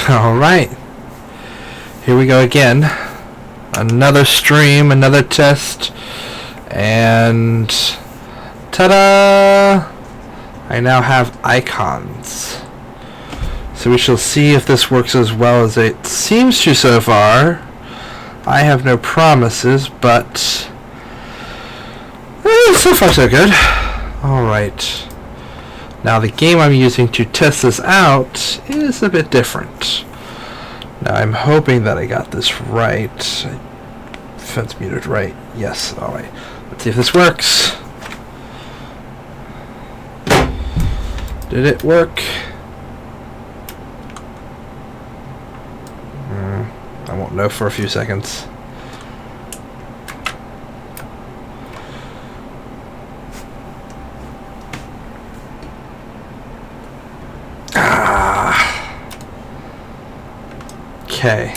Alright. Here we go again. Another stream, another test. And ta-da! I now have icons. So we shall see if this works as well as it seems to so far. I have no promises, but so far so good. Alright. Now the game I'm using to test this out is a bit different. Now I'm hoping that I got this right. Fence muted right. Yes, alright. Let's see if this works. Did it work? I won't know for a few seconds. Okay.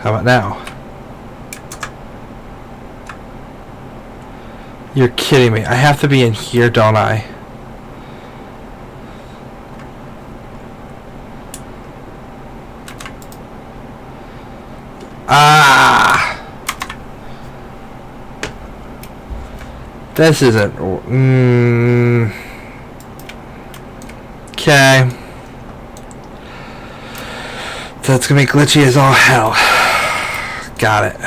How about now? You're kidding me. I have to be in here, don't I? This isn't... Okay. That's gonna be glitchy as all hell. Got it.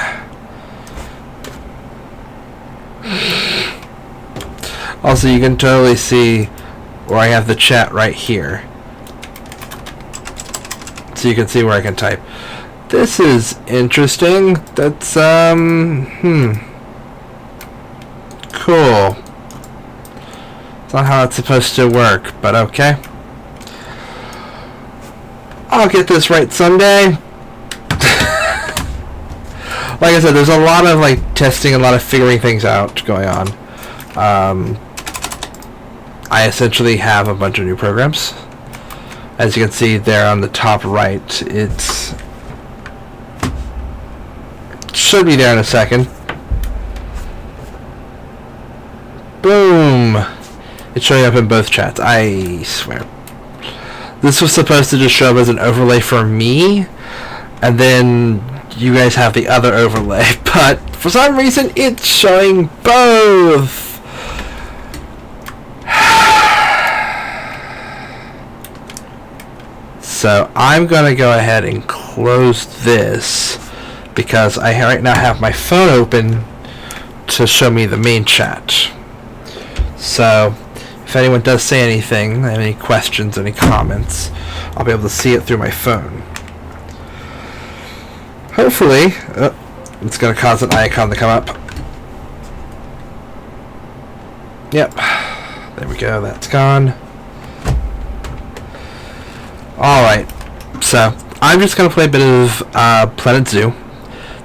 Also, you can totally see where I have the chat right here. So you can see where I can type. This is interesting. That's, cool. It's not how it's supposed to work, but okay. I'll get this right someday. Like I said, there's a lot of like testing, a lot of figuring things out going on. I essentially have a bunch of new programs. As you can see there on the top right, it should be there in a second. Boom! It's showing up in both chats. I swear. This was supposed to just show up as an overlay for me, and then you guys have the other overlay, but for some reason it's showing both. So I'm gonna go ahead and close this because I right now have my phone open to show me the main chat. So if anyone does say anything, any questions, any comments, I'll be able to see it through my phone. Hopefully, it's going to cause an icon to come up. Yep. There we go. That's gone. Alright. So, I'm just going to play a bit of Planet Zoo.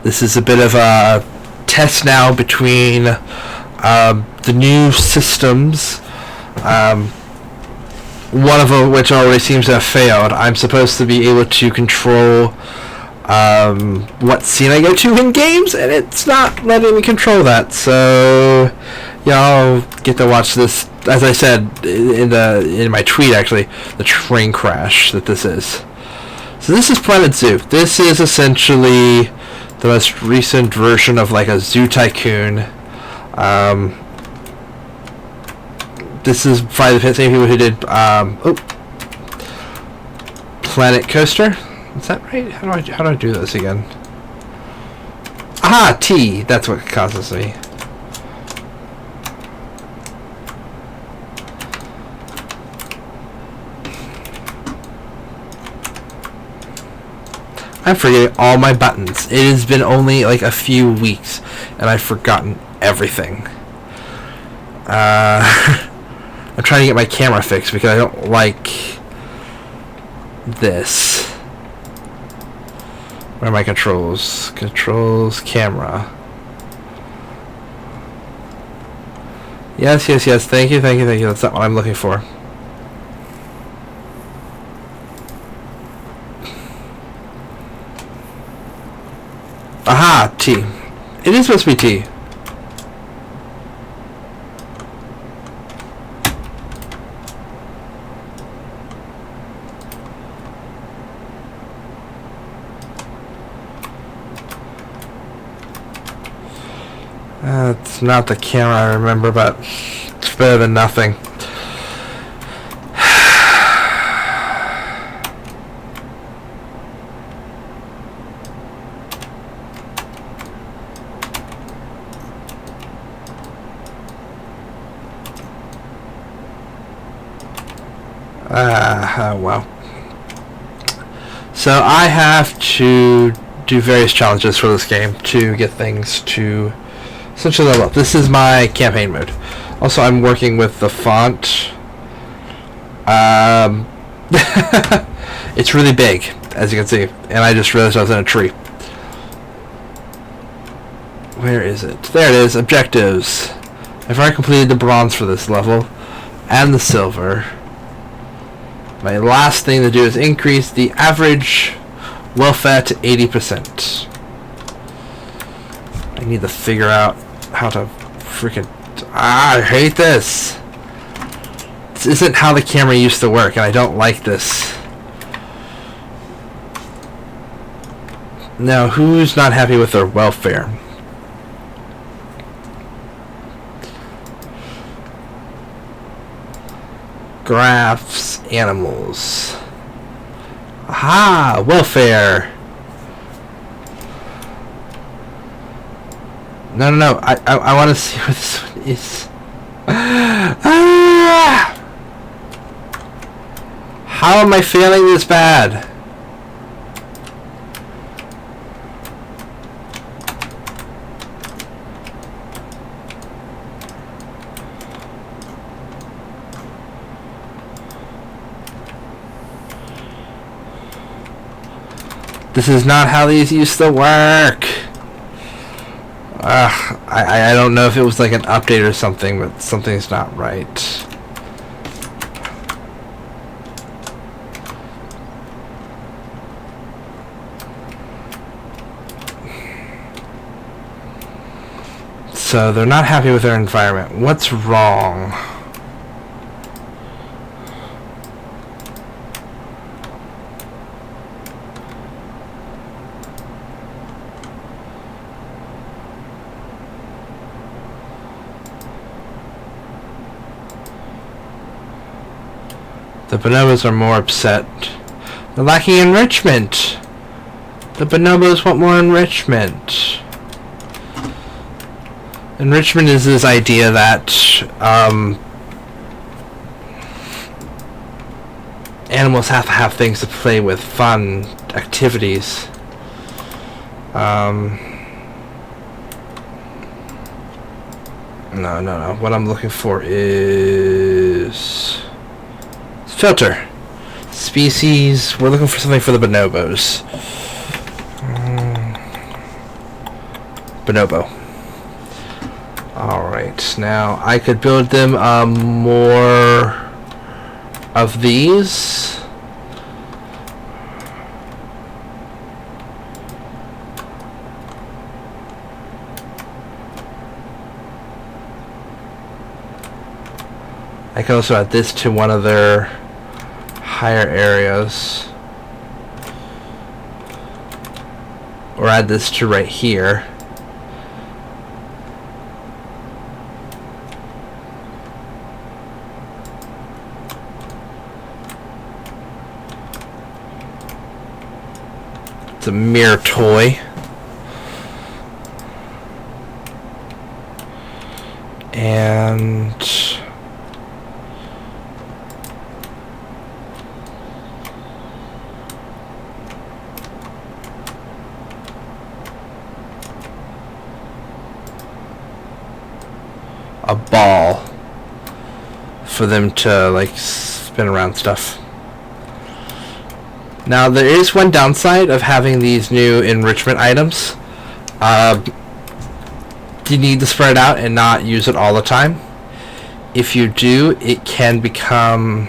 This is a bit of a test now between the new systems. One of which already seems to have failed. I'm supposed to be able to control what scene I go to in games, and it's not letting me control that. So y'all get to watch this, as I said in my tweet, actually, the train crash that this is. So this is Planet Zoo. This is essentially the most recent version of like a Zoo Tycoon. This is probably the same people who did Planet Coaster. Is that right? How do I do this again? Aha, T. That's what causes me. I'm forgetting all my buttons. It has been only like a few weeks, and I've forgotten everything. I'm trying to get my camera fixed because I don't like this. Where are my controls? Controls, camera. Yes, yes, yes. Thank you, thank you, thank you. That's not what I'm looking for. Aha, T. It is supposed to be T. It's not the camera I remember, but it's better than nothing. Well. So I have to do various challenges for this game to get things to essentially level up. This is my campaign mode. Also, I'm working with the font. It's really big, as you can see, and I just realized I was in a tree. Where is it? There it is. Objectives. I've already completed the bronze for this level, and the silver. My last thing to do is increase the average welfare to 80%. I need to figure out how to freaking... I hate this! This isn't how the camera used to work, and I don't like this. Now, who's not happy with their welfare? Graphs, animals. Aha! Welfare! No. I want to see what this one is. Ah! How am I failing this bad? This is not how these used to work. I don't know if it was like an update or something, but something's not right. So they're not happy with their environment. What's wrong? The bonobos are more upset. They're lacking enrichment. The bonobos want more enrichment. Enrichment is this idea that animals have to have things to play with, fun activities. No. What I'm looking for is filter. Species. We're looking for something for the bonobos. Bonobo. Alright, now I could build them more of these. I can also add this to one of their higher areas. Or add this to right here. It's a mirror toy. And a ball for them to like spin around stuff. Now there is one downside of having these new enrichment items. You need to spread it out and not use it all the time. If you do, it can become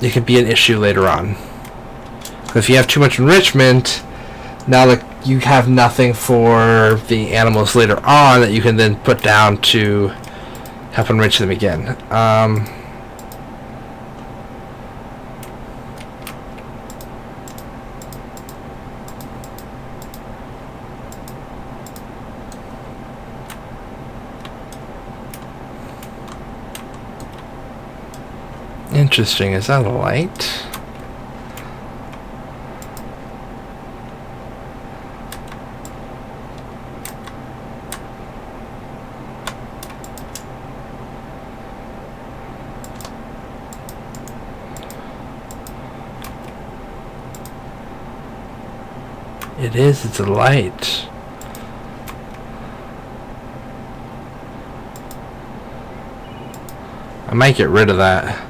it could be an issue later on. If you have too much enrichment, now that you have nothing for the animals later on that you can then put down to help enrich them again. Interesting. Is that a light? It is. It's a light. I might get rid of that.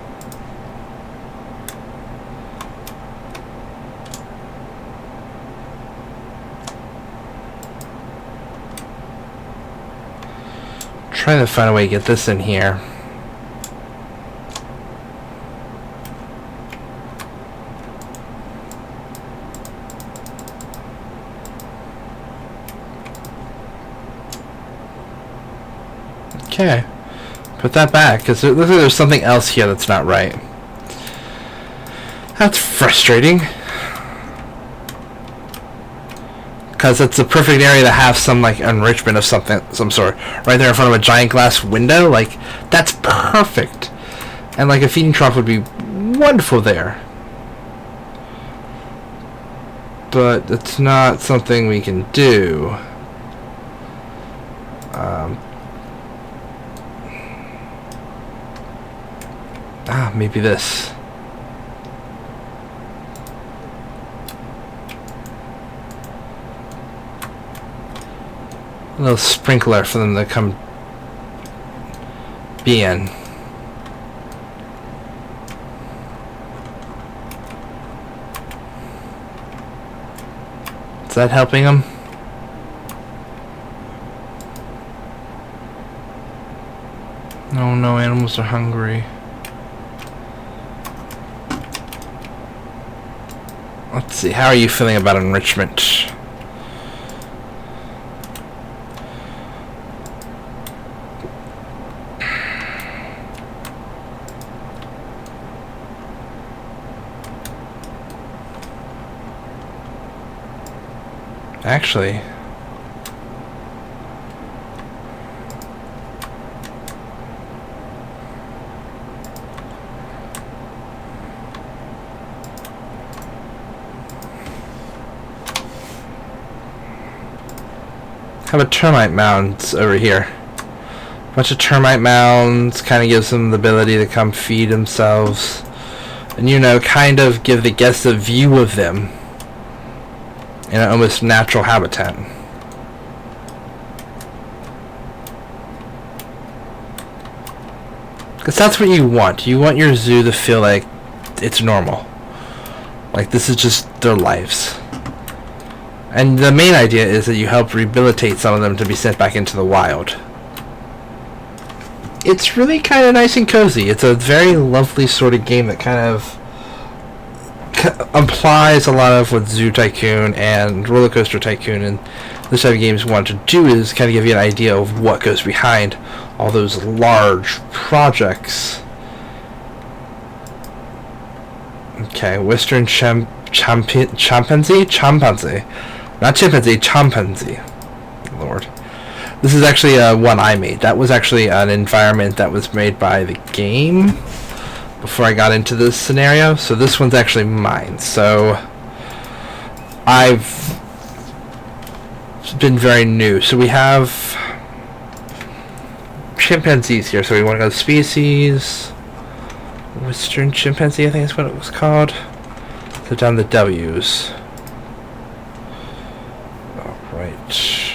Trying to find a way to get this in here. Okay. Put that back, because it looks like there's something else here that's not right. That's frustrating. Because it's the perfect area to have some, like, enrichment of something, some sort. Right there in front of a giant glass window, like, that's perfect. And, like, a feeding trough would be wonderful there. But it's not something we can do. Maybe this. A little sprinkler for them to come be in. Is that helping them? Oh no, animals are hungry. Let's see, how are you feeling about enrichment? Actually, have a termite mounds over here. A bunch of termite mounds kind of gives them the ability to come feed themselves. And, you know, kind of give the guests a view of them in an almost natural habitat. Because that's what you want. You want your zoo to feel like it's normal. Like this is just their lives. And the main idea is that you help rehabilitate some of them to be sent back into the wild. It's really kind of nice and cozy. It's a very lovely sort of game that kind of implies a lot of what Zoo Tycoon and Roller Coaster Tycoon and this type of games want to do, is kind of give you an idea of what goes behind all those large projects. Okay, Western chimpanzee? Chimpanzee. Not chimpanzee, chimpanzee. Lord. This is actually one I made. That was actually an environment that was made by the game before I got into this scenario. So this one's actually mine. So I've been very new. So we have chimpanzees here. So we want to go to species. Western chimpanzee, I think that's what it was called. So down the W's. Alright.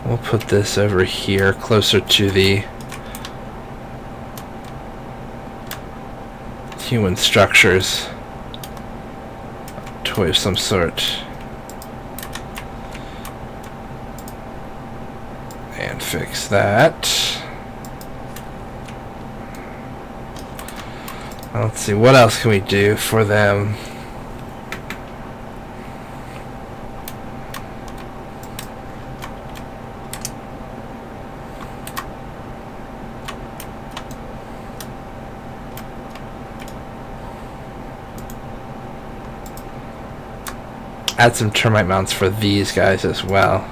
We'll put this over here, closer to the human structures. Toy of some sort. And fix that. Let's see, what else can we do for them? add some termite mounts for these guys as well.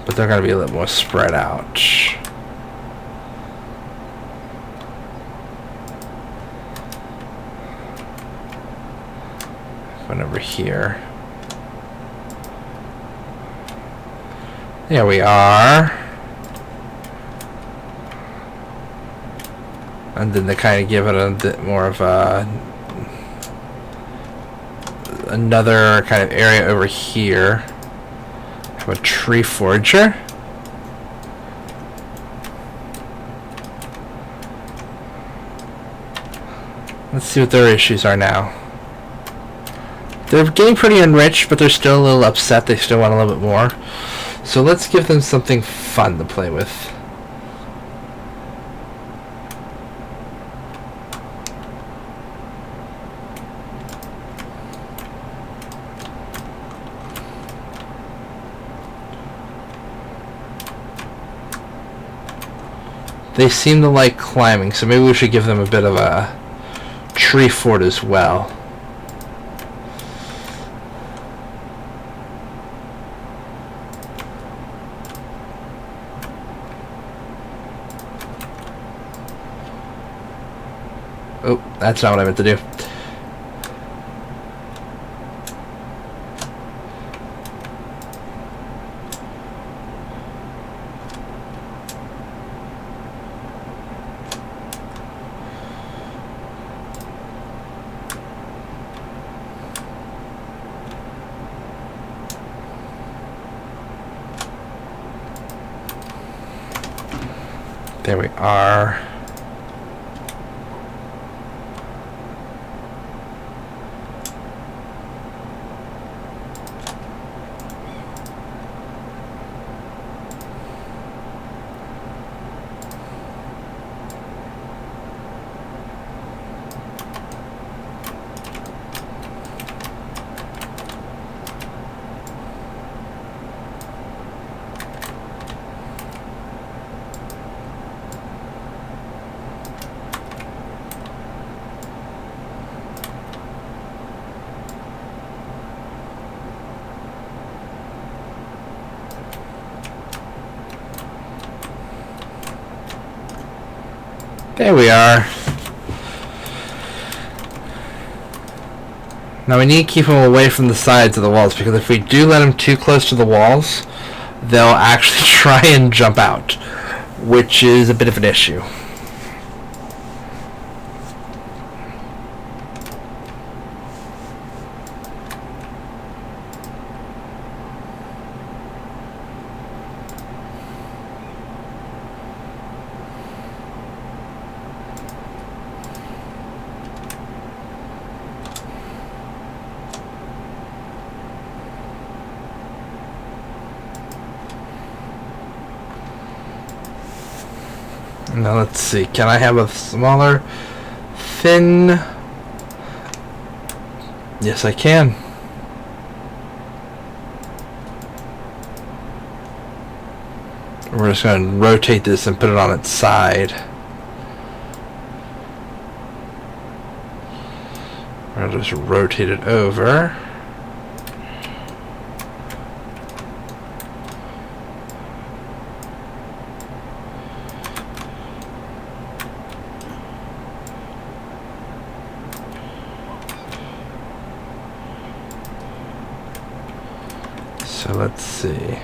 But they're going to be a little more spread out. One over here. There we are. And then they kind of give it a bit more of a another kind of area over here. Have a tree forager. Let's see what their issues are now. They're getting pretty enriched, but they're still a little upset. They still want a little bit more. So let's give them something fun to play with. They seem to like climbing, so maybe we should give them a bit of a tree fort as well. Oh, that's not what I meant to do. There we are. There we are. Now we need to keep them away from the sides of the walls, because if we do let them too close to the walls, they'll actually try and jump out, which is a bit of an issue. Now let's see, can I have a smaller, thin? Yes, I can. We're just going to rotate this and put it on its side. I'll just rotate it over. So let's see.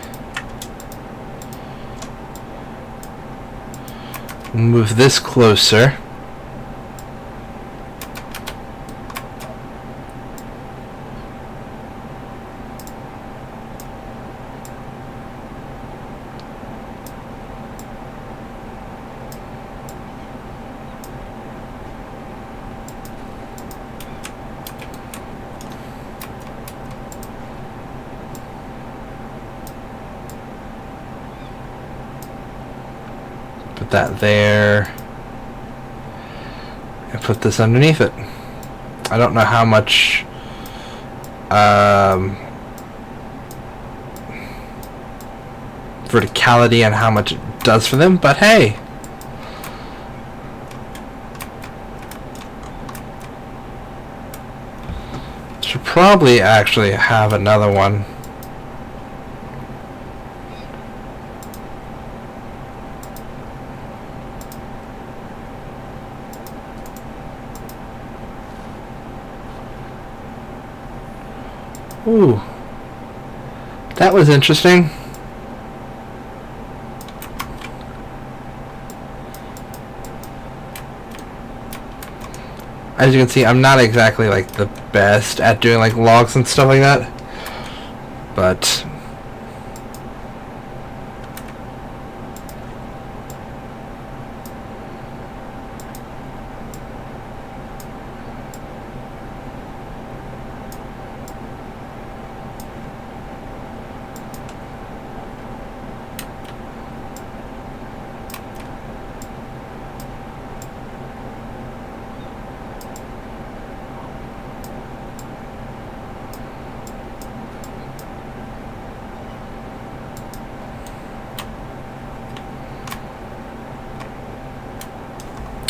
Move this closer. Put that there. And put this underneath it. I don't know how much verticality and how much it does for them, but hey. Should probably actually have another one. Ooh. That was interesting. As you can see, I'm not exactly like the best at doing like logs and stuff like that, but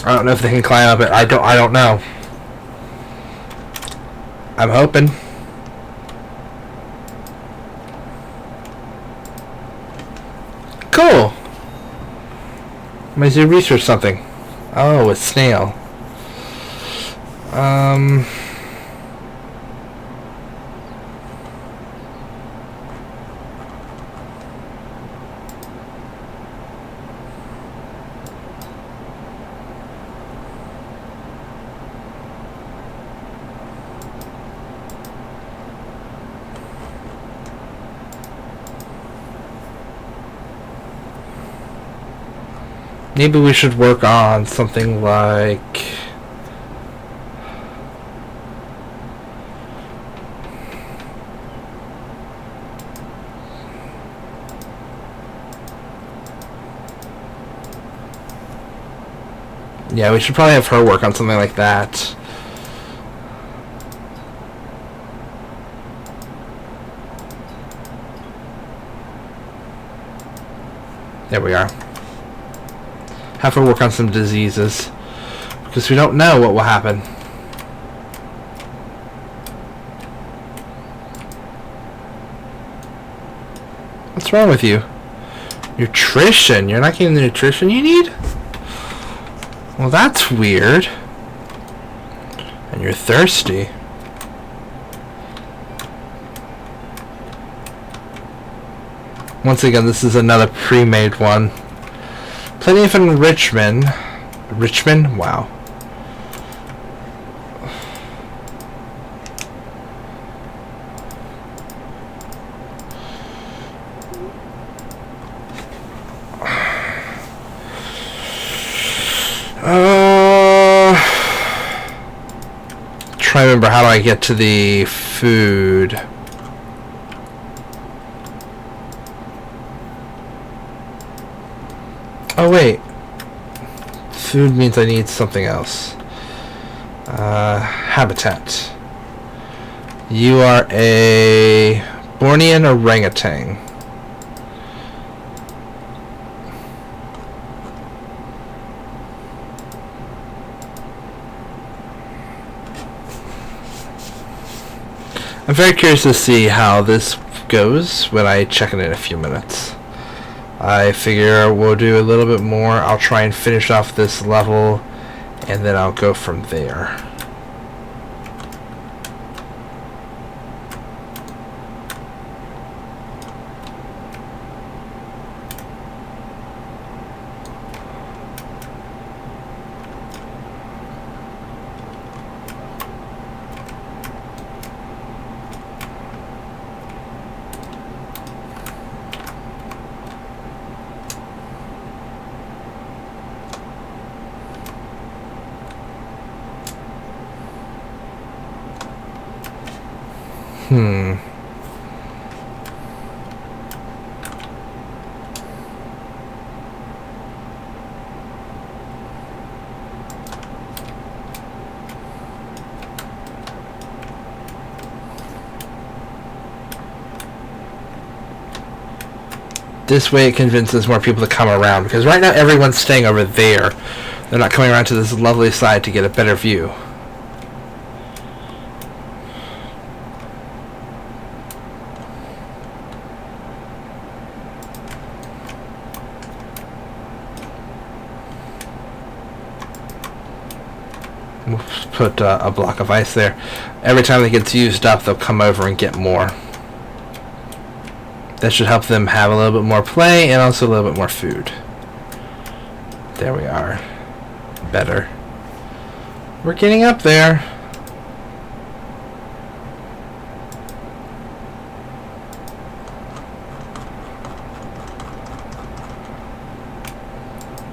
I don't know if they can climb up it. I don't know. I'm hoping. Cool. Might do research something. Oh, a snail. Maybe we should work on something like... Yeah, we should probably have her work on something like that. There we are. Have her work on some diseases, because we don't know what will happen. What's wrong with you? Nutrition? You're not getting the nutrition you need? Well, that's weird. And you're thirsty. Once again, this is another pre-made one. Plenty of enrichment. Richmond? Wow. Try to remember, how do I get to the food? Oh wait, food means I need something else. Habitat. You are a Bornean orangutan. I'm very curious to see how this goes when I check it in a few minutes. I figure we'll do a little bit more. I'll try and finish off this level, and then I'll go from there. This way it convinces more people to come around, because right now everyone's staying over there. They're not coming around to this lovely side to get a better view. put a block of ice there. Every time it gets used up, they'll come over and get more. That should help them have a little bit more play and also a little bit more food. There we are. Better. We're getting up there.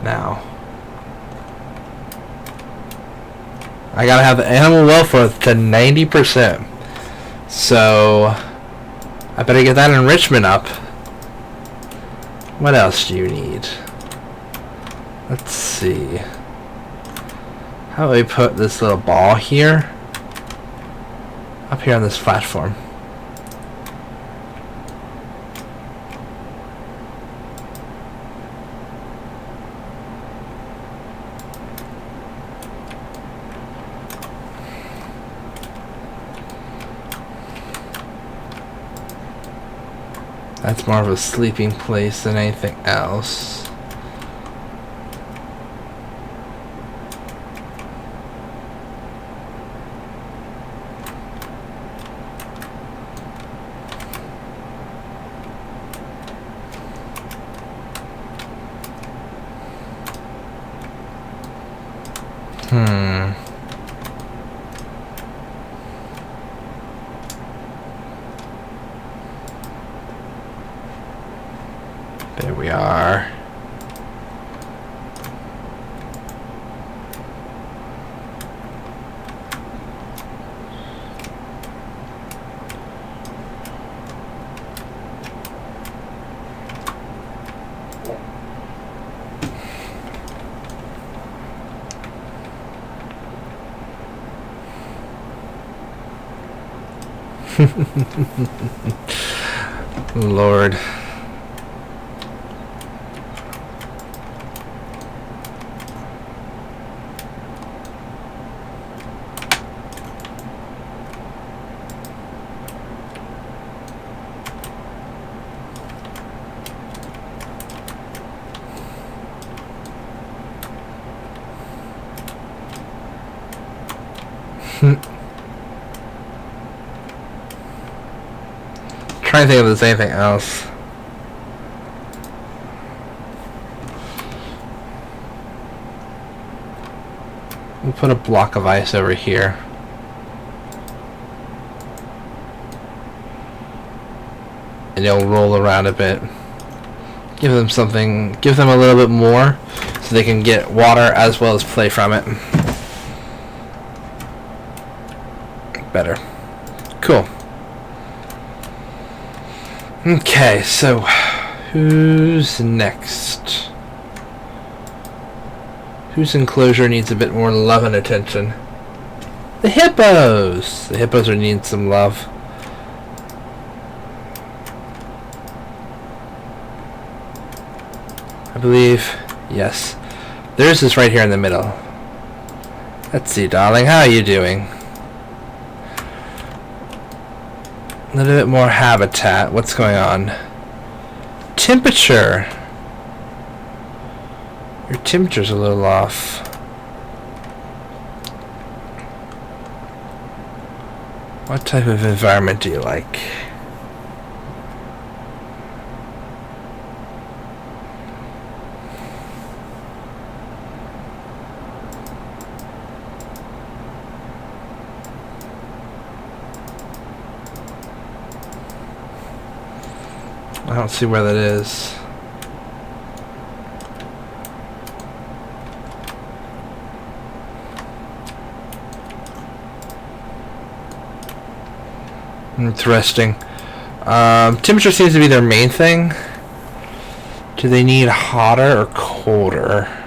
Now, I gotta have the animal welfare to 90%. So, I better get that enrichment up. What else do you need? Let's see. How do we put this little ball here? Up here on this platform. That's more of a sleeping place than anything else. There we are. Lord. Trying to think if there's anything else. We'll put a block of ice over here. And it'll roll around a bit. Give them something, give them a little bit more so they can get water as well as play from it. Better. Cool. Okay, so who's next? Whose enclosure needs a bit more love and attention? The hippos! The hippos are needing some love. I believe, yes. Theirs is right here in the middle. Let's see, darling, how are you doing? A little bit more habitat. What's going on? Temperature. Your temperature's a little off. What type of environment do you like? I don't see where that is. Interesting. Temperature seems to be their main thing. Do they need hotter or colder?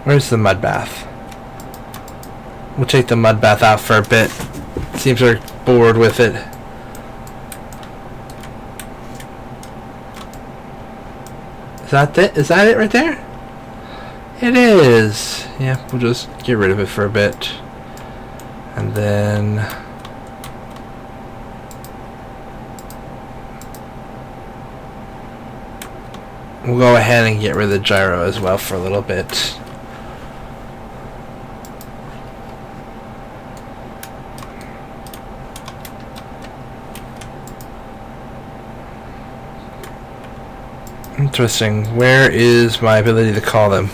Where's the mud bath? We'll take the mud bath out for a bit. Seems they're bored with it. Is that it? Is that it right there? It is. Yeah, we'll just get rid of it for a bit. And then we'll go ahead and get rid of the gyro as well for a little bit. Interesting. Where is my ability to call them?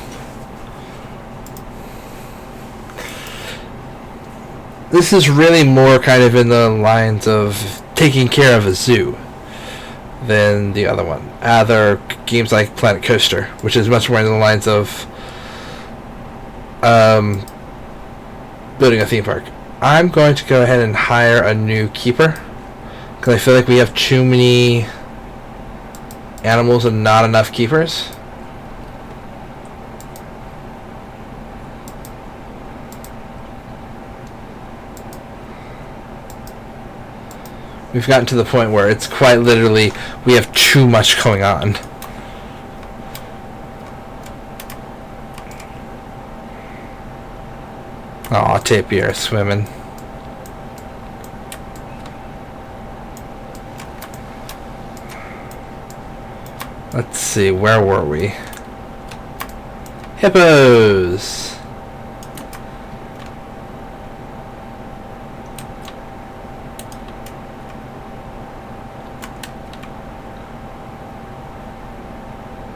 This is really more kind of in the lines of taking care of a zoo than the other one. Other games like Planet Coaster, which is much more in the lines of building a theme park. I'm going to go ahead and hire a new keeper because I feel like we have too many animals and not enough keepers. We've gotten to the point where it's quite literally we have too much going on. Aw, Tapir swimming. Let's see, where were we? Hippos!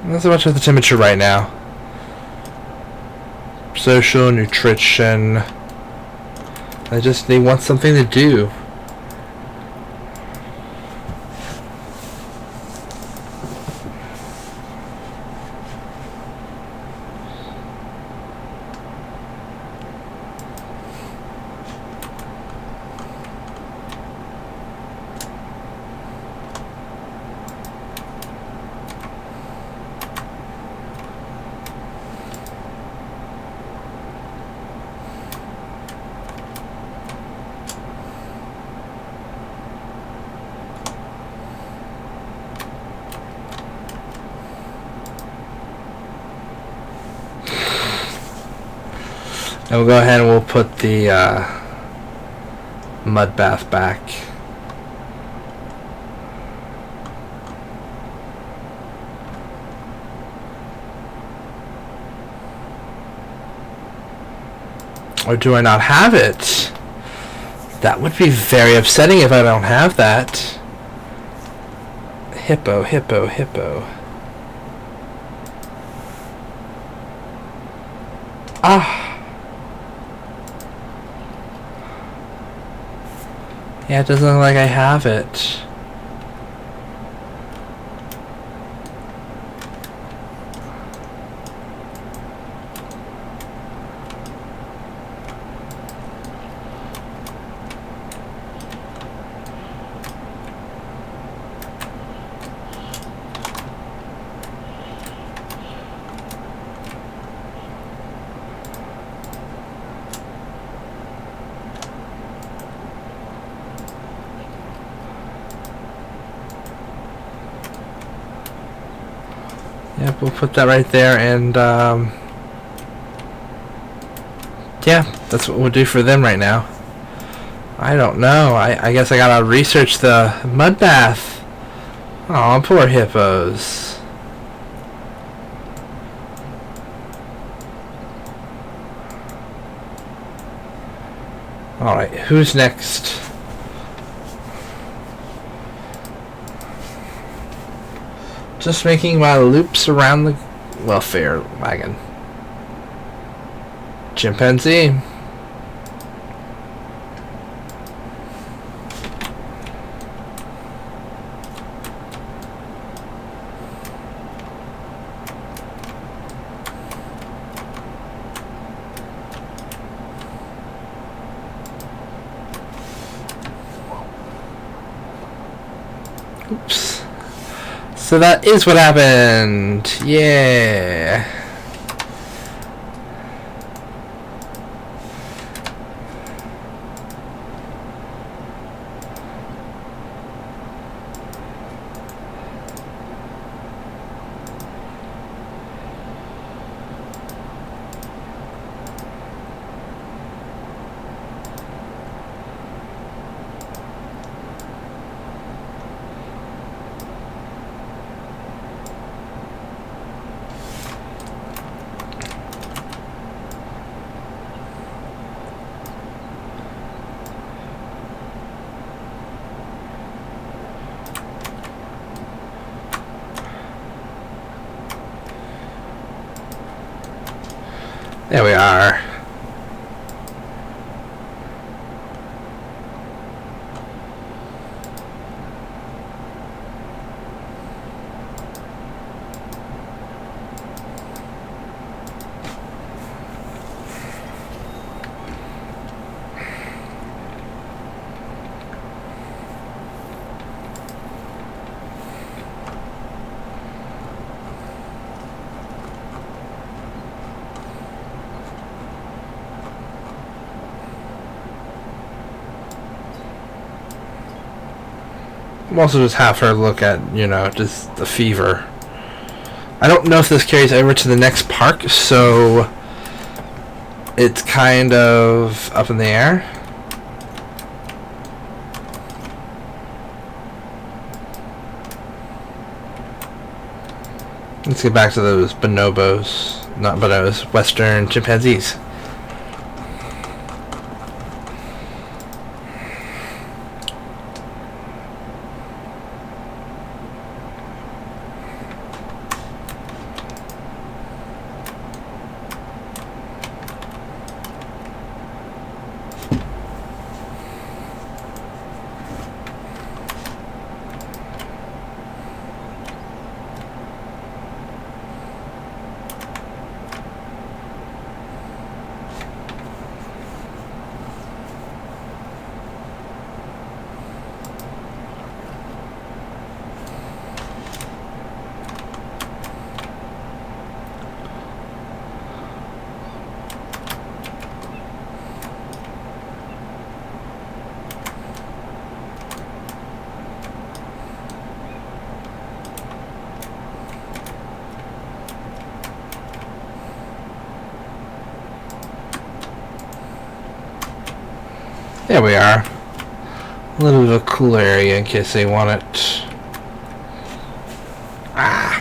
Not so much of the temperature right now. Social, nutrition. They want something to do. And we'll go ahead and we'll put the mud bath back. Or do I not have it? That would be very upsetting if I don't have that. Hippo, hippo, hippo. Ah. Yeah, it doesn't look like I have it. Yep, we'll put that right there, and yeah, that's what we'll do for them right now. I don't know. I guess I gotta research the mud bath. Aw, poor hippos. Alright, who's next? Just making my loops around the welfare wagon. Chimpanzee. Oops. So that is what happened. Yeah. There we are. I'm also just have her look at, you know, just the fever. I don't know if this carries over to the next park, so it's kind of up in the air. Let's get back to those bonobos. Not bonobos, Western chimpanzees. There we are. A little bit of a cooler area in case they want it. Ah.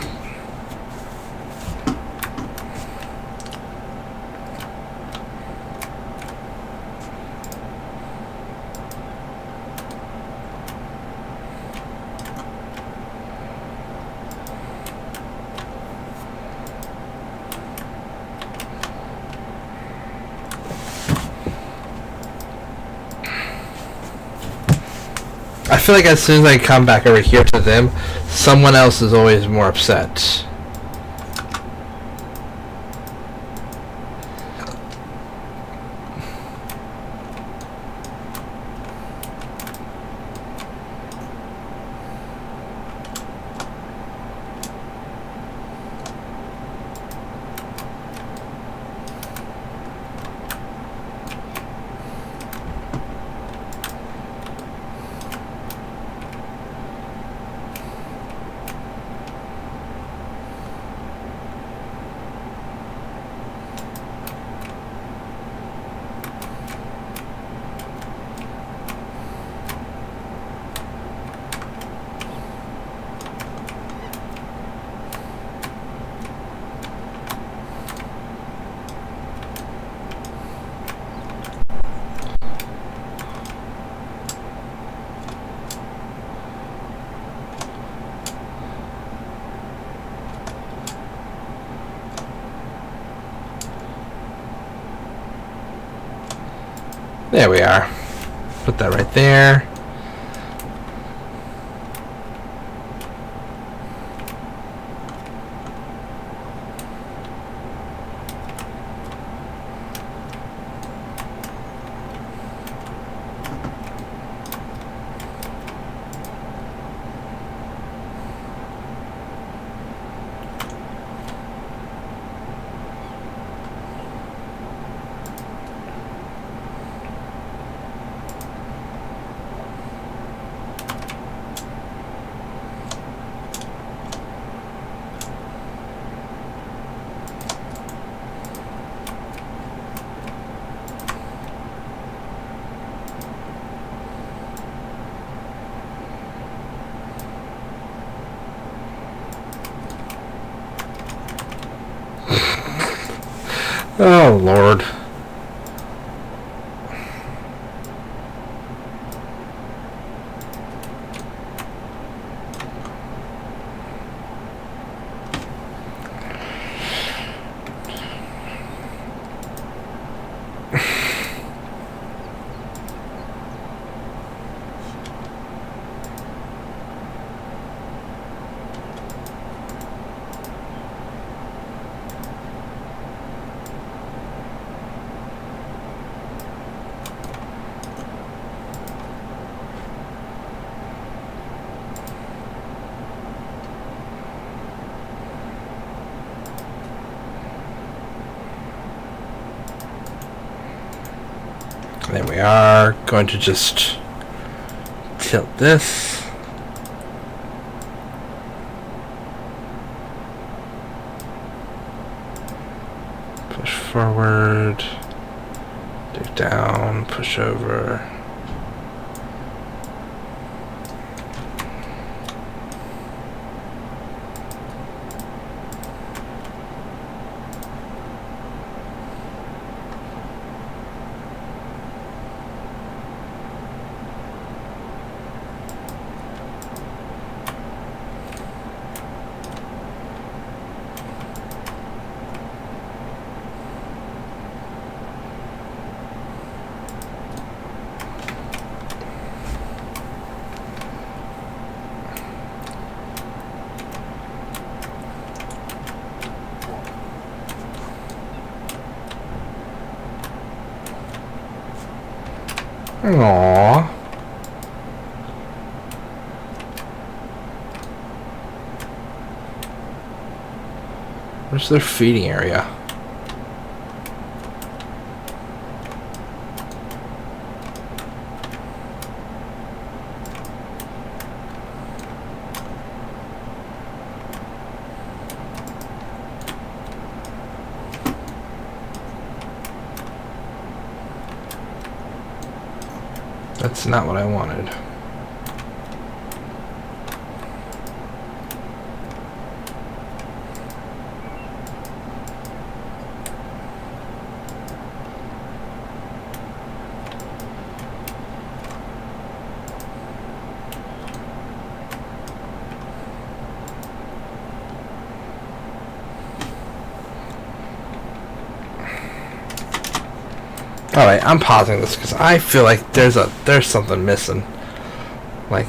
I feel like as soon as I come back over here to them, someone else is always more upset. There we are. Put that right there. Oh, Lord. There we are. Going to just tilt this. Push forward. Dig down. Push over. Aww. Where's their feeding area? That's not what I wanted. Alright, I'm pausing this because I feel like there's something missing. Like,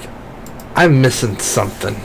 I'm missing something.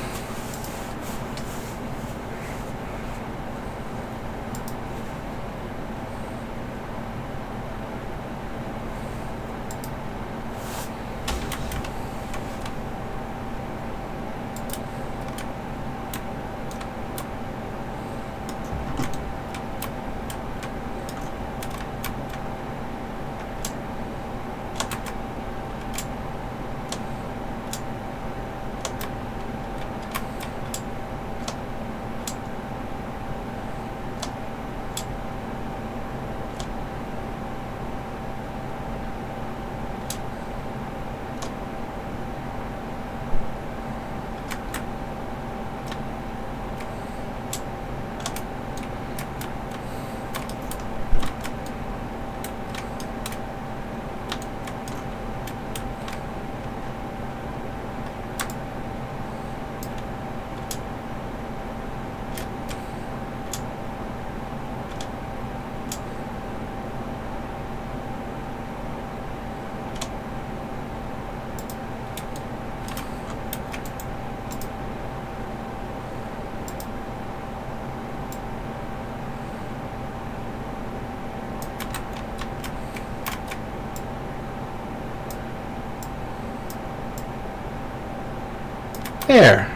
There.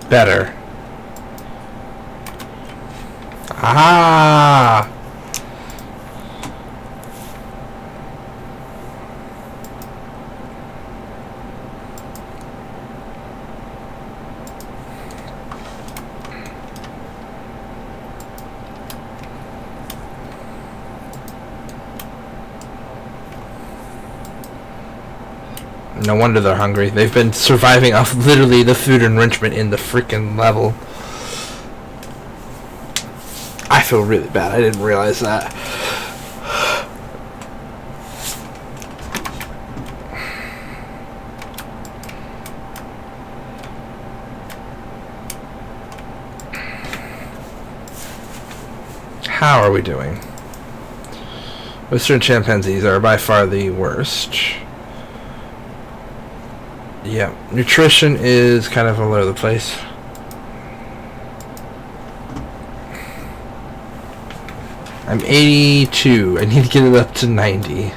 Better. Ah! No wonder they're hungry. They've been surviving off literally the food enrichment in the freaking level. I feel really bad. I didn't realize that. How are we doing? Western chimpanzees are by far the worst. Yeah, nutrition is kind of all over the place. I'm 82. I need to get it up to 90.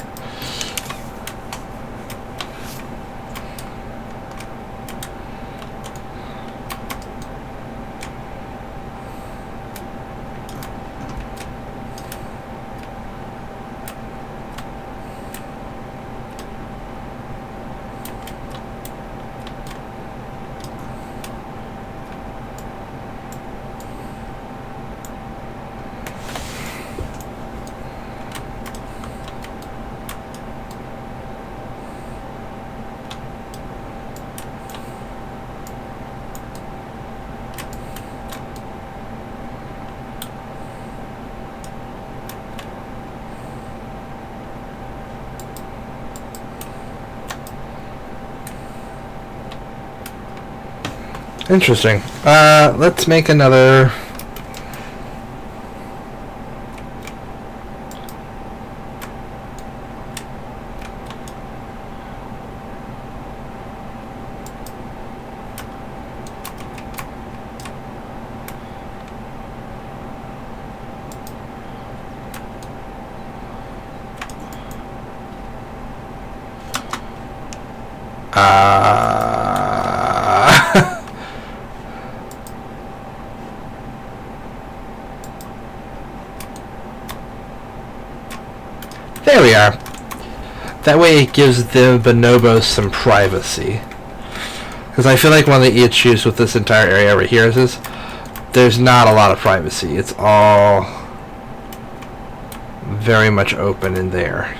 Interesting. Let's make another. There we are. That way it gives the bonobos some privacy. Because I feel like one of the issues with this entire area over here is there's not a lot of privacy. It's all very much open in there.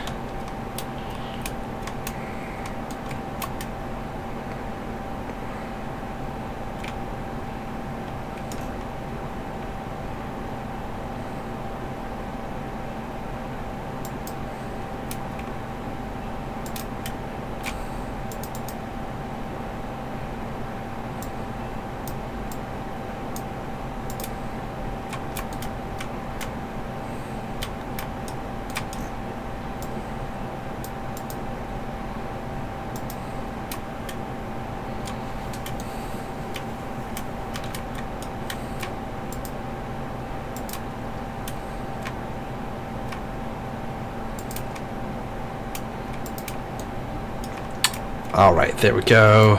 Alright, there we go.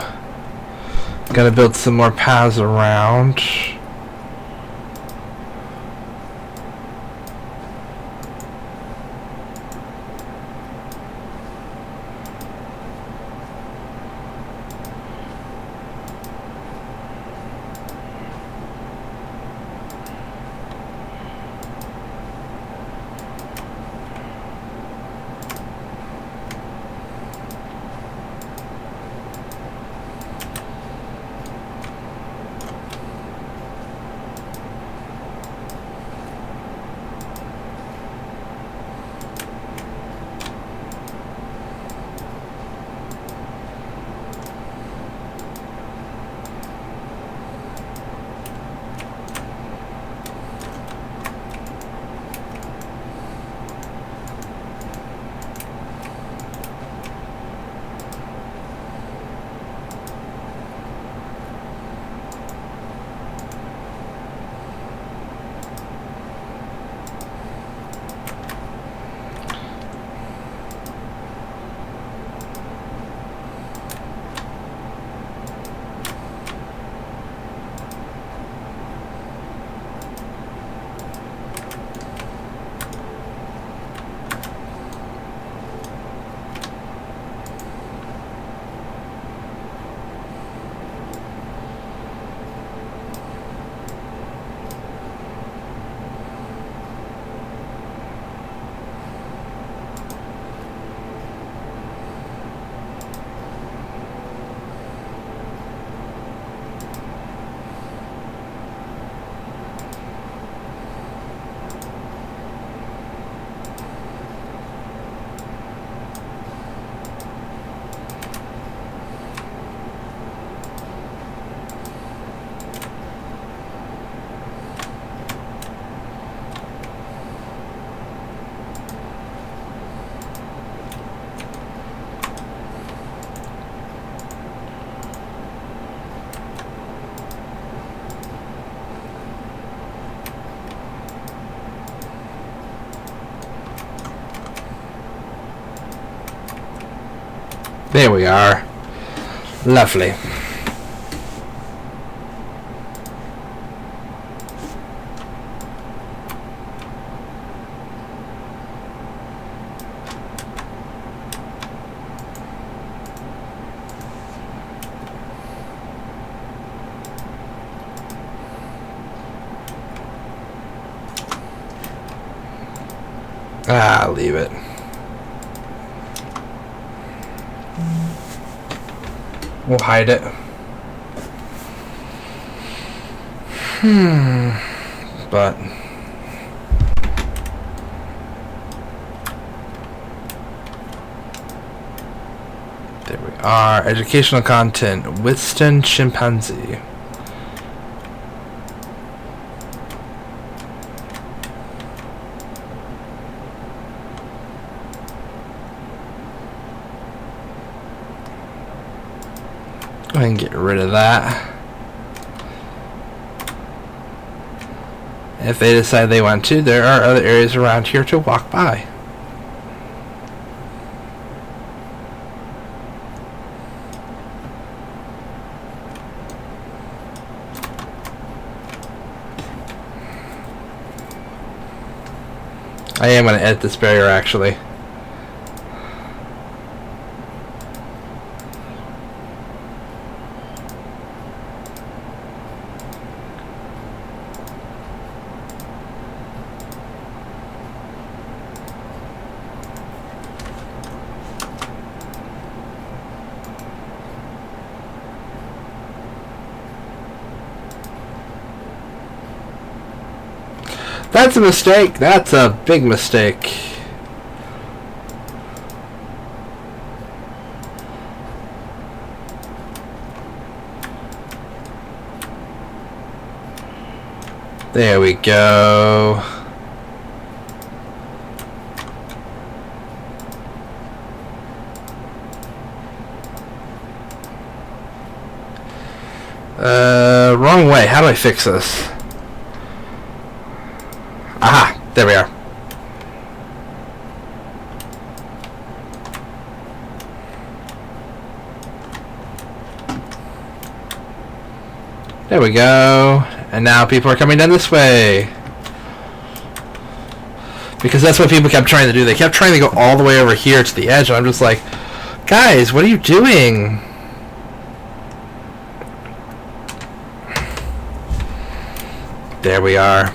Gotta build some more paths around. There we are. Lovely. Ah, leave it. We'll hide it. But there we are. Educational content. Withstand chimpanzee. go ahead and get rid of that. If they decide they want to, there are other areas around here to walk by. I am going to edit this barrier actually. That's a mistake. That's a big mistake. There we go. Wrong way. How do I fix this? Aha! There we are. There we go. And now people are coming down this way. Because that's what people kept trying to do. They kept trying to go all the way over here to the edge, and I'm just like, guys, what are you doing? There we are.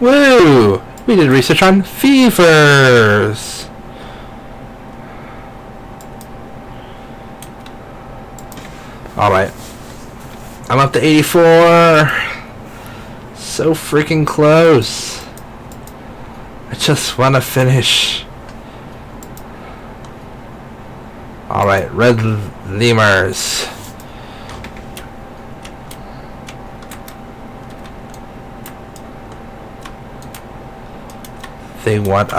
Woo! We did research on fevers. Alright. I'm up to 84. So freaking close. I just want to finish. Alright, red lemurs. They want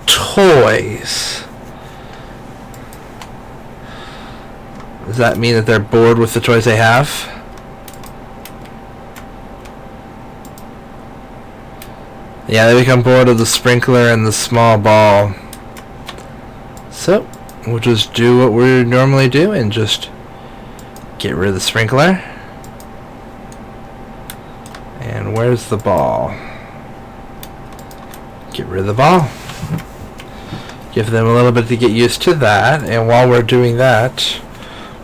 toys. Does that mean that they're bored with the toys they have? Yeah, they become bored of the sprinkler and the small ball. So, we'll just do what we normally do and just get rid of the sprinkler. And where's the ball? Get rid of the ball. Give them a little bit to get used to that, and while we're doing that,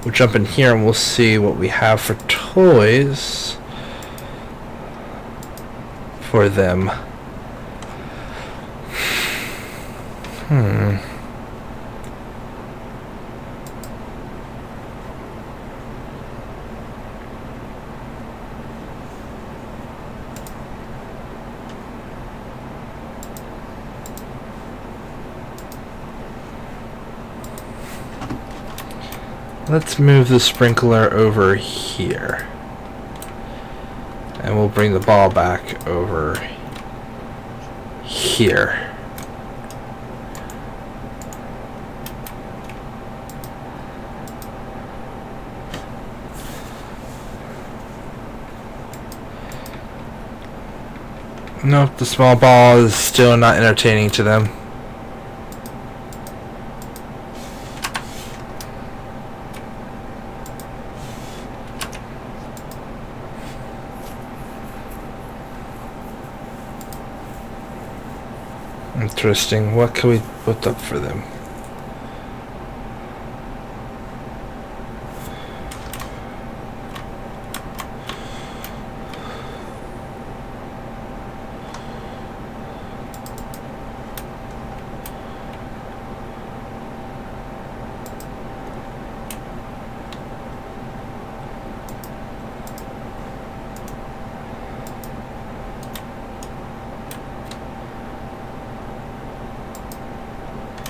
we'll jump in here and we'll see what we have for toys for them. Let's move the sprinkler over here. And we'll bring the ball back over here. Nope, the small ball is still not entertaining to them. Interesting. What can we put up for them?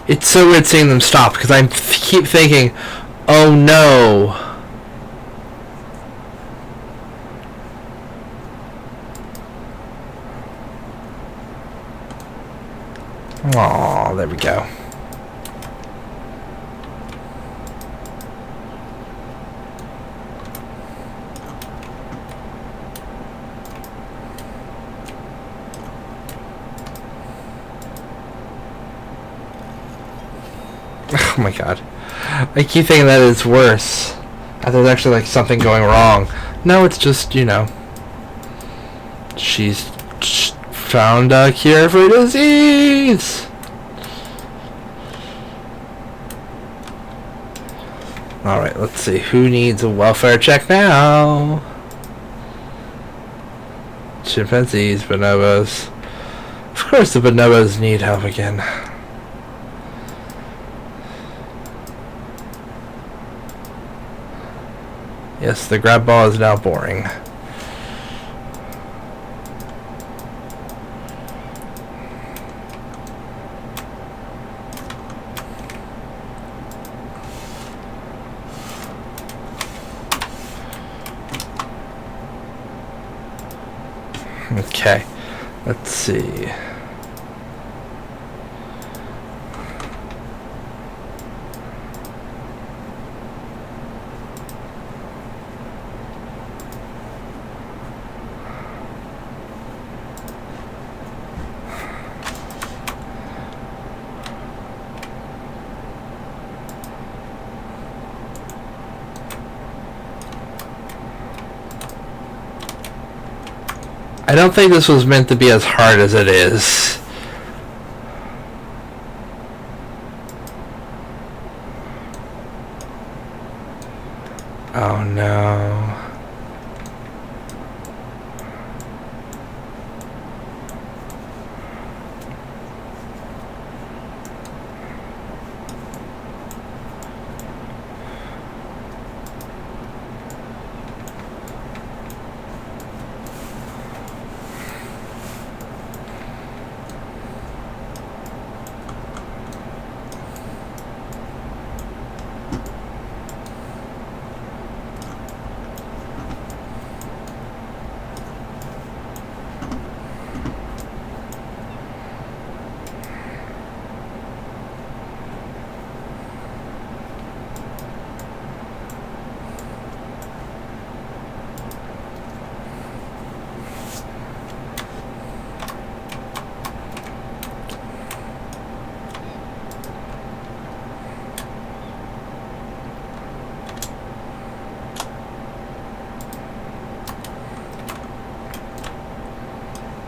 It's so weird seeing them stop because I keep thinking, oh no. Aw, there we go. Oh my god. I keep thinking that it's worse. That there's actually like something going wrong. No, it's just, you know, she's found a cure for disease. Alright, let's see. Who needs a welfare check now? Chimpanzees, bonobos. Of course the bonobos need help again. Yes, the grab ball is now boring. Okay, let's see. I don't think this was meant to be as hard as it is. Oh no.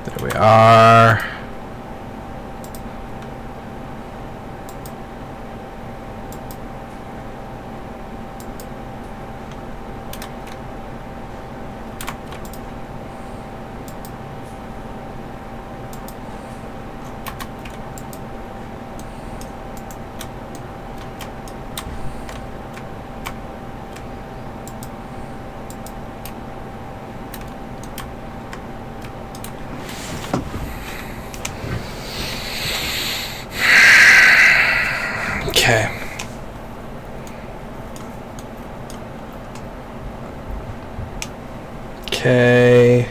There we are. Okay. Okay.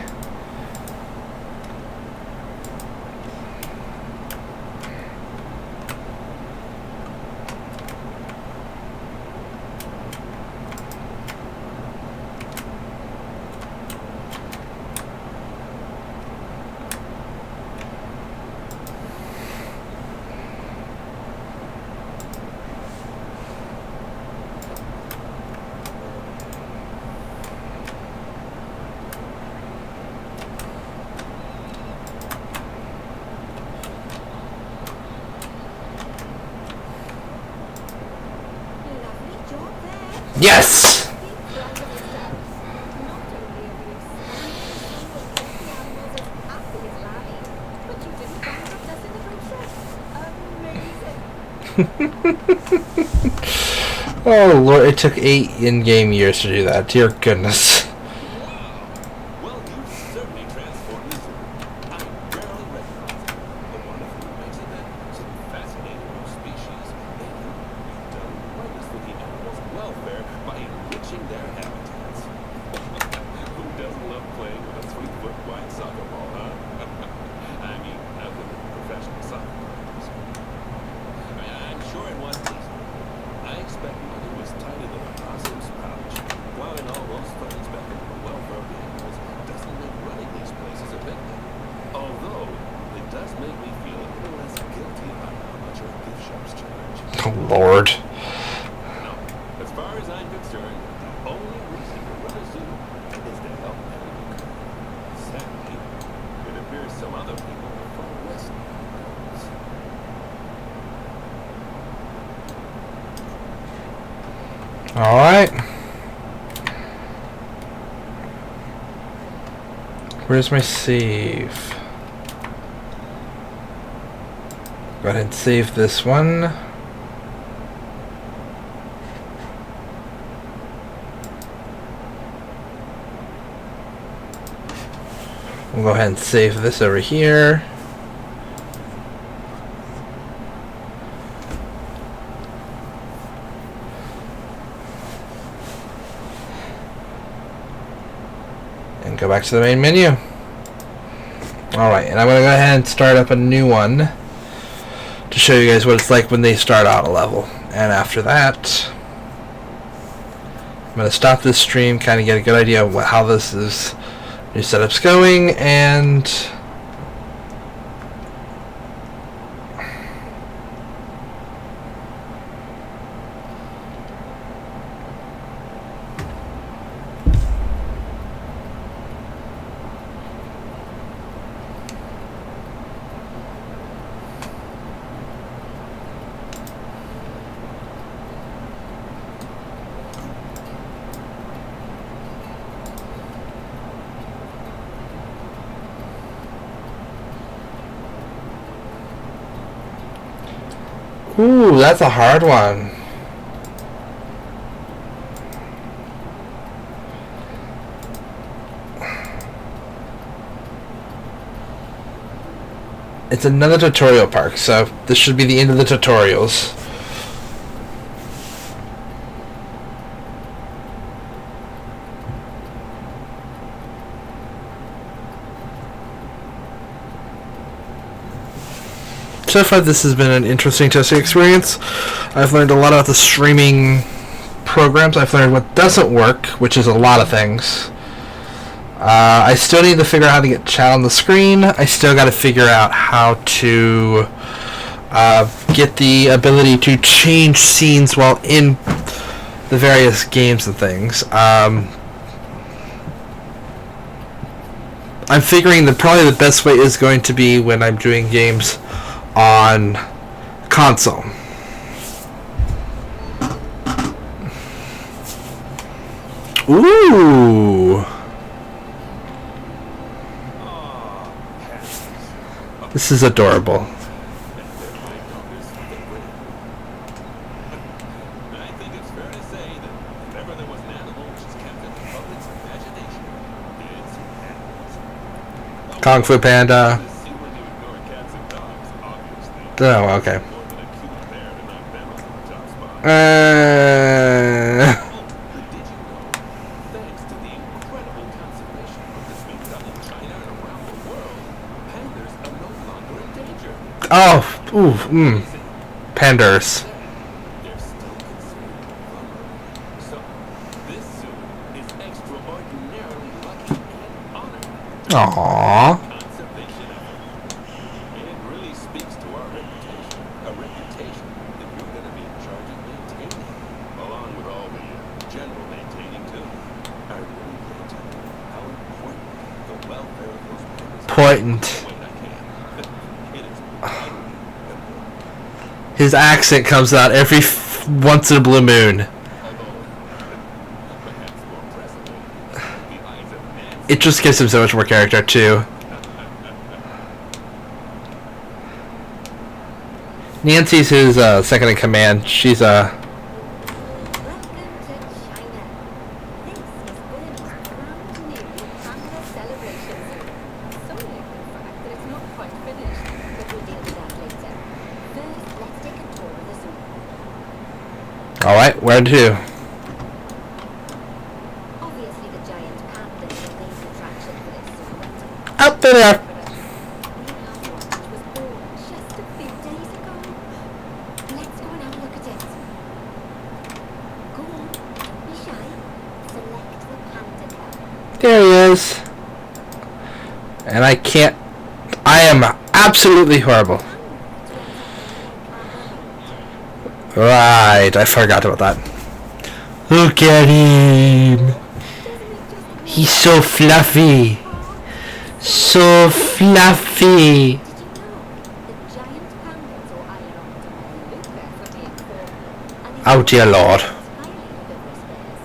Yes! Oh Lord, it took 8 in-game years to do that. Dear goodness. Well, you certainly transformed this. I barely recognized it. The wonderful invention that some fascinating new species that you've done wonders for the animals' welfare by enriching their habitats. Who doesn't love playing with a 3-foot wide soccer ball, huh? I mean, other than professional soccer players. Oh, Lord. No, as far as I'm concerned, the only reason to run a zoo is to help animals. Sadly, it appears some other people are far less animals. Alright. Where's my save? Go ahead and save this one. We'll go ahead and save this over here. And go back to the main menu. Alright, and I'm going to go ahead and start up a new one to show you guys what it's like when they start out a level. And after that, I'm going to stop this stream, kind of get a good idea of how this is, new setup's going, and ooh, that's a hard one. It's another tutorial park, so this should be the end of the tutorials. So far, this has been an interesting testing experience. I've learned a lot about the streaming programs. I've learned what doesn't work, which is a lot of things. I still need to figure out how to get chat on the screen. I still got to figure out how to get the ability to change scenes while in the various games and things. I'm figuring that probably the best way is going to be when I'm doing games on console. Ooh. This is adorable. I think it's fair to say that if ever there was an animal which is kept in the public's imagination, it's animals. Kung Fu Panda. See when you ignore cats and dogs, obviously. Oh, okay. More than a cute bear to knock them off the top spot. Uh, But did you know, thanks to the incredible conservation work that's being done in China and around the world, pandas are no longer endangered. oh, ooh, Panders. They're still considered vulnerable. So, this zoo is extraordinarily lucky and honored. Aww. Conservation effort. And it really speaks to our reputation. A reputation that you're going to be in charge of maintaining, along with all the general maintaining too. I really can't tell you how important the welfare of those pandas is. Important. When I can. It is vitally important. His accent comes out every once in a blue moon. Although, perhaps more pressingly, the eyes of Nancy. It just gives him so much more character too. Nancy's his second in command. She's Welcome to China. This is Burma's brand new Panda Celebration Zoo. So new, in fact, that it's not quite finished, but we'll deal with that later. First, let's take a tour of the zoo. alright. Where to? Obviously, the giant panda is the main attraction for this zoo, but Up there. we have one which was born just a few days ago. Let's go and have a look at it. Go on, don't be shy. Select the panda card. There he is. And I can't. I am absolutely horrible. Right, I forgot about that. Look at him. Doesn't it just He's so fluffy. So fluffy. Did you know the giant pandas, or Ailuronta for being called, and Oh dear lord. highly herbivorous bears,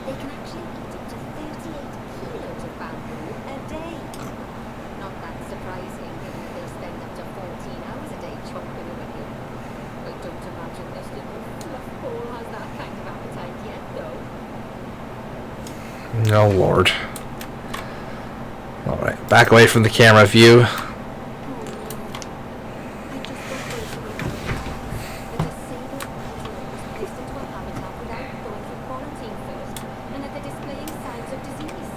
they can actually eat up to 38 kilos of bamboo a day. Not that surprising, given that they spend up to 14 hours a day chopping away. I don't imagine this little fluff ball has that kind of appetite yet, though. Oh lord. Alright, back away from the camera view. Oh no. I just got word from the authorities that a single antelope was placed into a habitat without going through quarantine first, and that they're displaying signs of disease.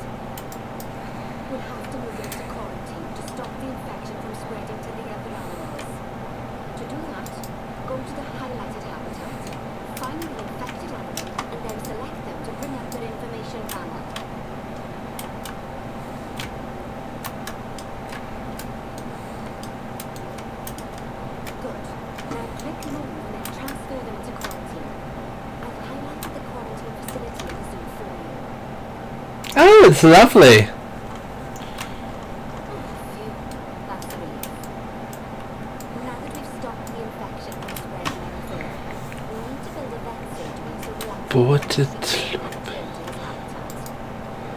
We'll have to move it into quarantine to stop the infection from spreading to the other animals. To do that, go to the highlighted habitat, find the infected animal, and then select them to bring up their information panel. Good. Now click move and then transfer them into quarantine. I've highlighted the quarantine facility in the zoo for you. Oh, it's lovely. Oh, phew. That's a relief. Now that we've stopped the infection from spreading any further, we need to build a vet surgery so the But antelope it- can return to its habitat.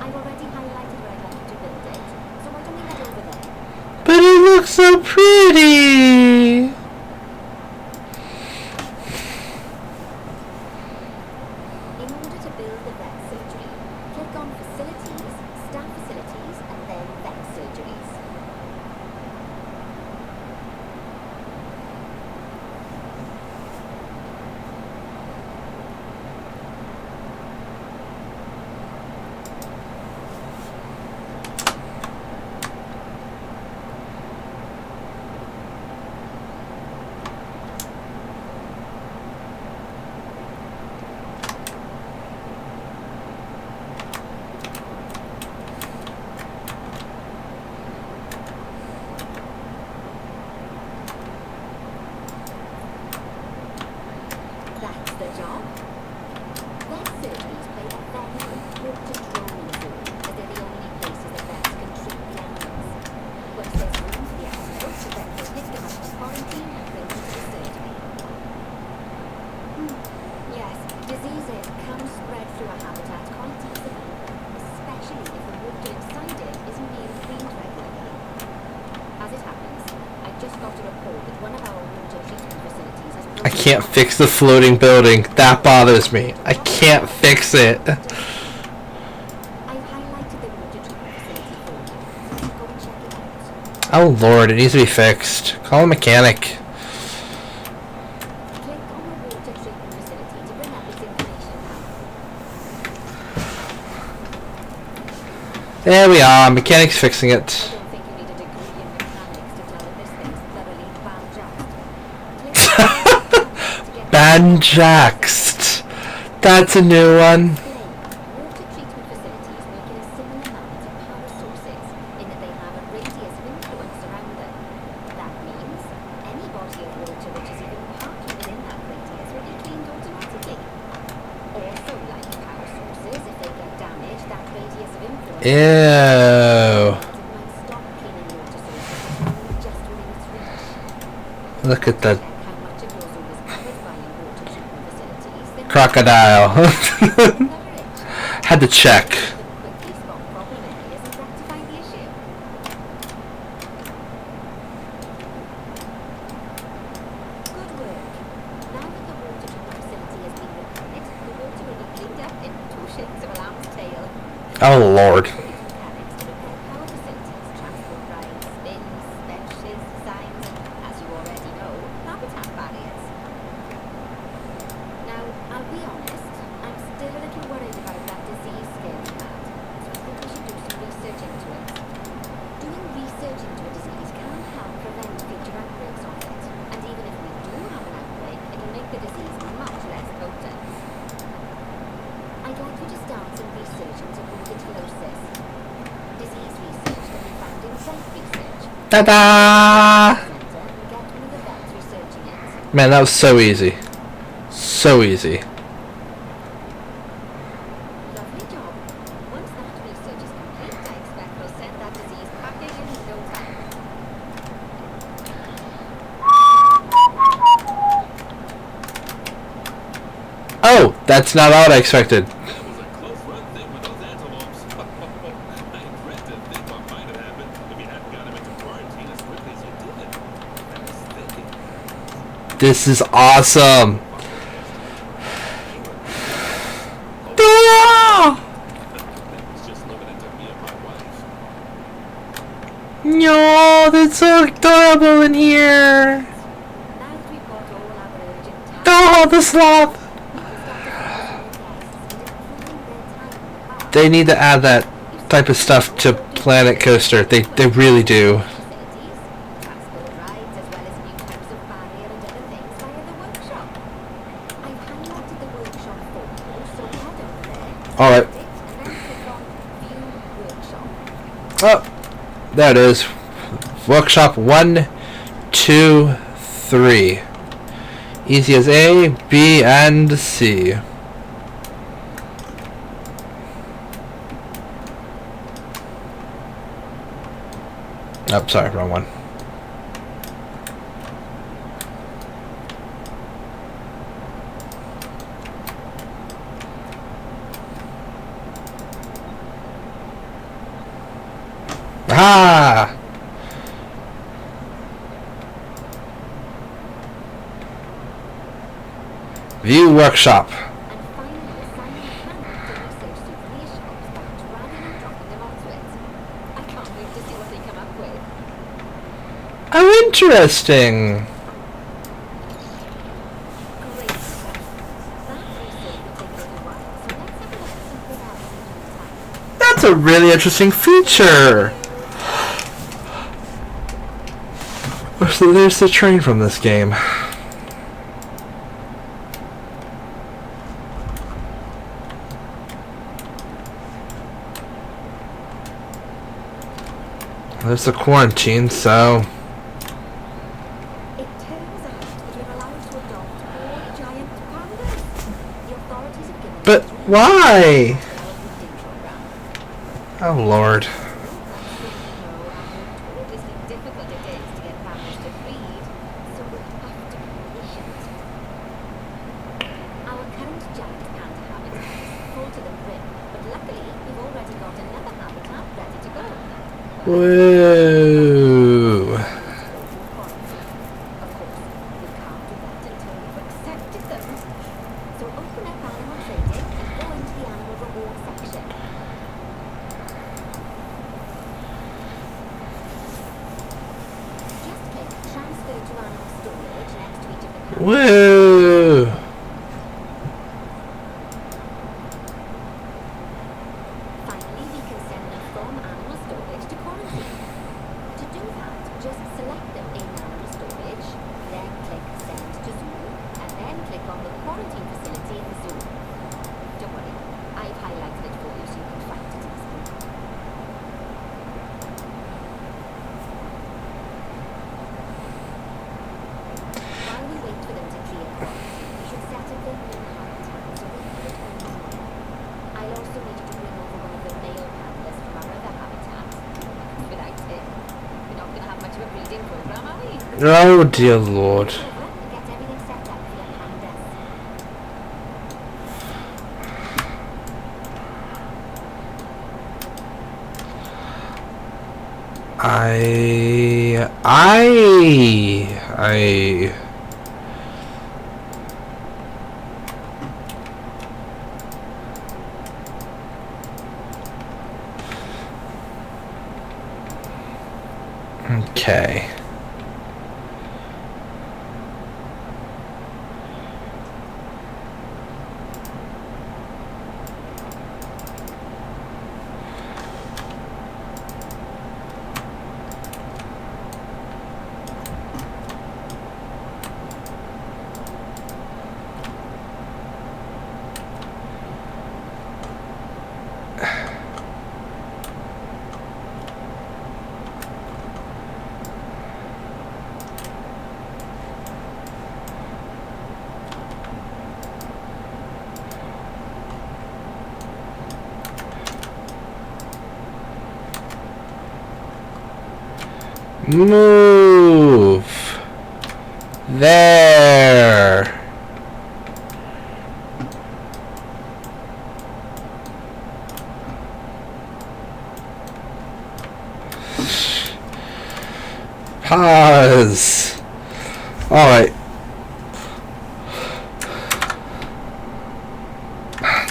I've already highlighted where I'd like you to build it, so why don't we head over there? But it looks so pretty. In order to build the vet surgery, click on Facilities, Staff Facilities, and then Vet Surgeries. That's the job. Vet surgeries play a very important role in the zoo, as they're the only places that vets can treat the animals. Once there's room for the animals, the vet will pick them up from quarantine and bring them to the surgery. Yes, diseases can spread through a habitat quite easily, especially if the water inside it isn't being cleaned regularly. As it happens, I just got a report that one of our water treatment facilities has I can't fix the floating building. That bothers me. I can't fix it. I've highlighted the water treatment facility for you, so you can go and check it out. Oh lord, it needs to be fixed. Call a mechanic. Click on the water treatment facility to bring up its information panel. There we are. Mechanic's fixing I it. don't think you need a degree in mechanics to tell that this thing's thoroughly banjaxed. Click on the to get Banjaxed. That's a new one. Water treatment facilities make in a similar manner to power sources in that they have a radius of influence around them. That means any body of water which is even partly within that radius will be cleaned automatically. Also, like power sources, if they get damaged, that radius of influence Ew. it might stop cleaning water sources which are only just within its reach. Look at that Check how much of your zoo is covered by your water treatment facilities, then crocodile. cover it. Had to check. Quickly spot problem areas and rectify the issue. Good work. Now that the water treatment facility has been repaired, the water will be cleaned up in 2 shades of a lamb's tail. Oh lord. Mechanics to repair power facilities, transport rides, bins, benches, signs, and, as you already know, habitat barriers. Now, I'll be honest, I'm still a little worried about that disease scare we had, so I think we should do some research into it. Doing research into a disease can help prevent future outbreaks of it, and even if we do have an outbreak, it'll make the disease much less potent. I'd like you to start some research into brucellosis, disease research that we found in Vet Research Ta-da! Centre and get one of the vets researching it. Man, that was so easy. So easy. Lovely job. Once that research is complete, I expect we'll send that disease packing in no time. Oh, that's not what I expected. That was a close run thing with those antelopes. I dread to think what might have happened if you hadn't got him into quarantine as quickly as you did. I was thinking. This is awesome. It's just limited to me and my wife. No, that's so adorable in here. Now that we've got all our urgent tasks, Oh, the sloth. we can start to focus on the guests and improving their time in the park. They need to add that type of stuff to Planet Coaster. They really do. Facilities, transport rides, as well as new types of barrier and other things via the workshop. I've highlighted the workshop photo, so head over there, All right. select it, and then click on View Workshop. Oh, there it is. Workshop 1, 2, 3. Easy as A, B, and C. Oh, sorry, wrong one. Ah! View Workshop. And finally, assign a panel to research souvenir shops by dragging and dropping them onto it. I can't wait to see what they come up with. Oh, interesting. Great stuff. That research will take a little while, so let's have a look at something else in the meantime. That's a really interesting feature. So there's the train from this game. There's the quarantine, so... It turns out that we're allowed to adopt more giant pandas. The authorities have given But us why? a breeding program. Oh, Lord. I'm sure you know how notoriously difficult it is to get pandas to breed, so we have to be patient. Our current giant panda habitat is full to the brim, but luckily we've already got another habitat ready to go. Whoa. Of course, we can't do that until we've accepted them. So open up animal trading and go into the animal reward section. Just click transfer to animal storage next to each of the pandas. Whoa. Finally, we can send them from animal storage to quarantine. To do that, just select them in animal storage, then click send to zoo, and then click on the quarantine facility in the zoo. Don't worry, I've highlighted it for you so you can find it easily. While we wait for them to clear quarantine, we should set up their new habitat so we can return to them. I'll also need you to bring over one of the male pandas from our other habitat. Without him, we're not going to have much of a breeding program, are we? Oh, dear Lord. Over and get everything set up for your pandas. I... Okay. Move. There. Pause. Alright.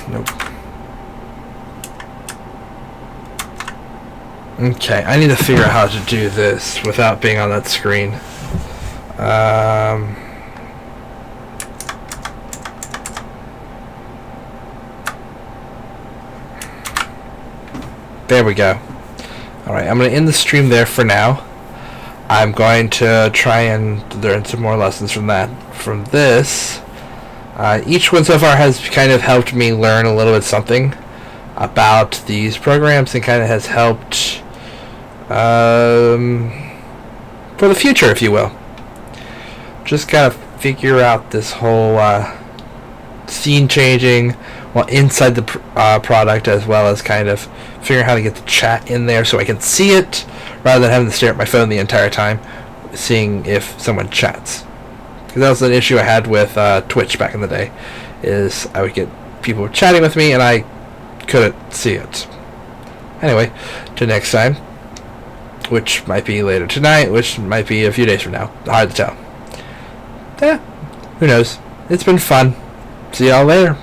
Nope. Okay, I need to figure out how to do this without being on that screen. There we go. Alright, I'm going to end the stream there for now. I'm going to try and learn some more lessons from that. From this, each one so far has kind of helped me learn a little bit something about these programs and kind of has helped for the future, if you will. Just gotta figure out this whole scene changing while inside the product, as well as kind of figuring out how to get the chat in there so I can see it rather than having to stare at my phone the entire time seeing if someone chats. Because that was an issue I had with Twitch back in the day, is I would get people chatting with me and I couldn't see it. Anyway, till next time, which might be later tonight, which might be a few days from now. Hard to tell. Yeah, who knows? It's been fun. See y'all later.